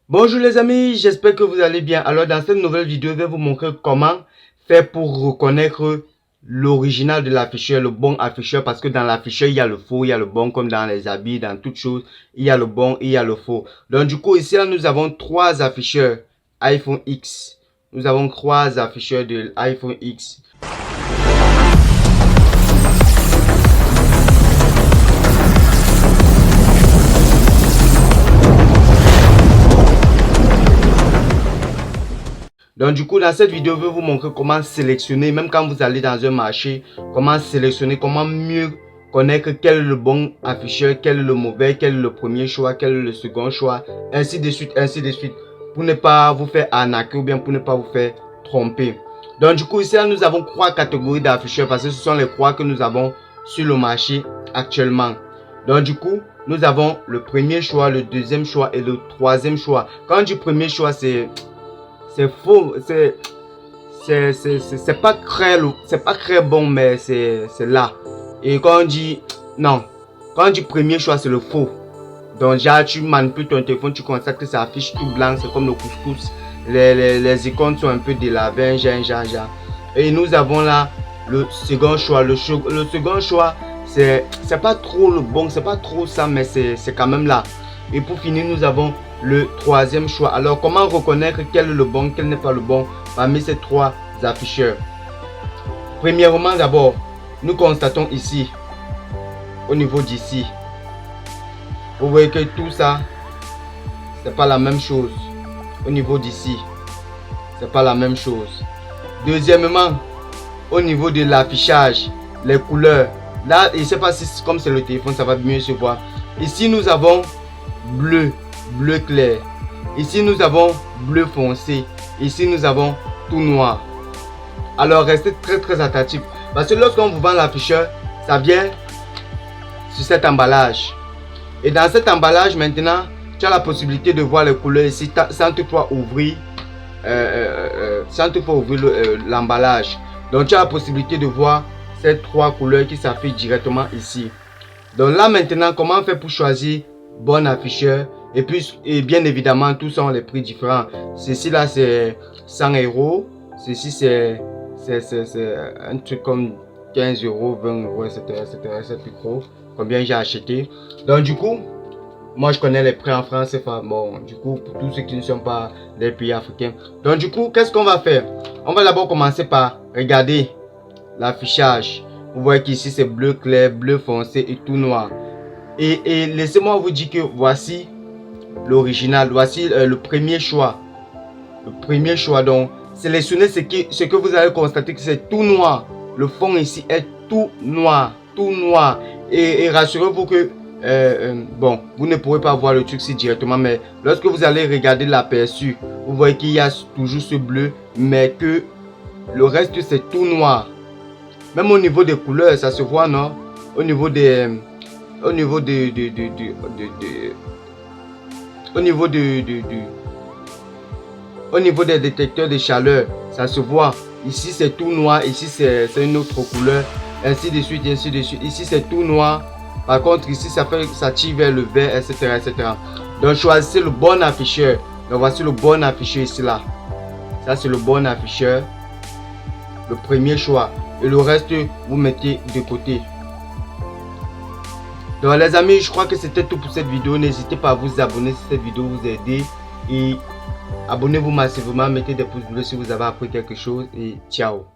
Bonjour les amis, j'espère que vous allez bien. Alors dans cette nouvelle vidéo, je vais vous montrer comment faire pour reconnaître l'original de l'afficheur, le bon afficheur, parce que dans l'afficheur, il y a le faux, il y a le bon, comme dans les habits, dans toutes choses, il y a le bon et il y a le faux. Donc du coup, ici, là, nous avons trois afficheurs iPhone X. Nous avons trois afficheurs de iPhone X. Donc du coup, dans cette vidéo, je vais vous montrer comment sélectionner, même quand vous allez dans un marché, comment sélectionner, comment mieux connaître quel est le bon afficheur, quel est le mauvais, quel est le premier choix, quel est le second choix, ainsi de suite, pour ne pas vous faire arnaquer ou bien pour ne pas vous faire tromper. Donc du coup, ici, nous avons trois catégories d'afficheurs parce que ce sont les trois que nous avons sur le marché actuellement. Donc du coup, nous avons le premier choix, le deuxième choix et le troisième choix. Quand je dis premier choix, c'est faux, c'est pas très bon, mais c'est là. Et quand on dit non, quand on dit premier choix, c'est le faux. Donc déjà tu manipules ton téléphone, tu constates que ça affiche tout blanc, c'est comme le couscous. Les icônes sont un peu délavées, et nous avons là le second choix. Le second choix, c'est pas trop le bon, c'est pas trop ça, mais c'est quand même là. Et pour finir, nous avons le troisième choix. Alors, comment reconnaître quel est le bon, quel n'est pas le bon parmi ces trois afficheurs? Premièrement, d'abord, nous constatons ici, au niveau d'ici, vous voyez que tout ça, c'est pas la même chose. Au niveau d'ici, c'est pas la même chose. Deuxièmement, au niveau de l'affichage, les couleurs, là, je ne sais pas si comme c'est le téléphone, ça va mieux se voir. Ici, nous avons bleu clair. Ici, nous avons bleu foncé. Ici, nous avons tout noir. Alors, restez très attentifs. Parce que lorsqu'on vous vend l'afficheur, ça vient sur cet emballage. Et dans cet emballage, maintenant, tu as la possibilité de voir les couleurs ici sans toutefois ouvrir l'emballage. Donc, tu as la possibilité de voir ces trois couleurs qui s'affichent directement ici. Donc là, maintenant, comment faire pour choisir bon afficheur? Et puis, bien évidemment, tous sont les prix différents. Ceci là, c'est 100 €. Ceci, c'est un truc comme 15 €, 20 €, etc. C'est plus gros. Combien j'ai acheté. Donc, du coup, moi, je connais les prix en France. Enfin, bon, du coup, pour tous ceux qui ne sont pas des pays africains. Donc, du coup, qu'est-ce qu'on va faire? On va d'abord commencer par regarder l'affichage. Vous voyez qu'ici, c'est bleu clair, bleu foncé et tout noir. Et laissez-moi vous dire que voici l'original. Voici le premier choix. Le premier choix. Donc, sélectionnez ce que vous allez constater que c'est tout noir. Le fond ici est tout noir. Tout noir. Et rassurez-vous que, bon, vous ne pourrez pas voir le truc ici directement. Mais lorsque vous allez regarder l'aperçu, vous voyez qu'il y a toujours ce bleu. Mais que le reste, c'est tout noir. Même au niveau des couleurs, ça se voit, non? Au niveau des... Au niveau des détecteurs de chaleur, ça se voit. Ici c'est tout noir, ici c'est une autre couleur, ainsi de suite, ainsi de suite. Ici c'est tout noir, par contre ici ça tire vers le vert, etc. Donc choisissez le bon afficheur. Donc voici le bon afficheur ici là. Ça c'est le bon afficheur, le premier choix. Et le reste vous mettez de côté. Donc les amis, je crois que c'était tout pour cette vidéo. N'hésitez pas à vous abonner si cette vidéo vous a aidé. Et abonnez-vous massivement, mettez des pouces bleus si vous avez appris quelque chose. Et ciao.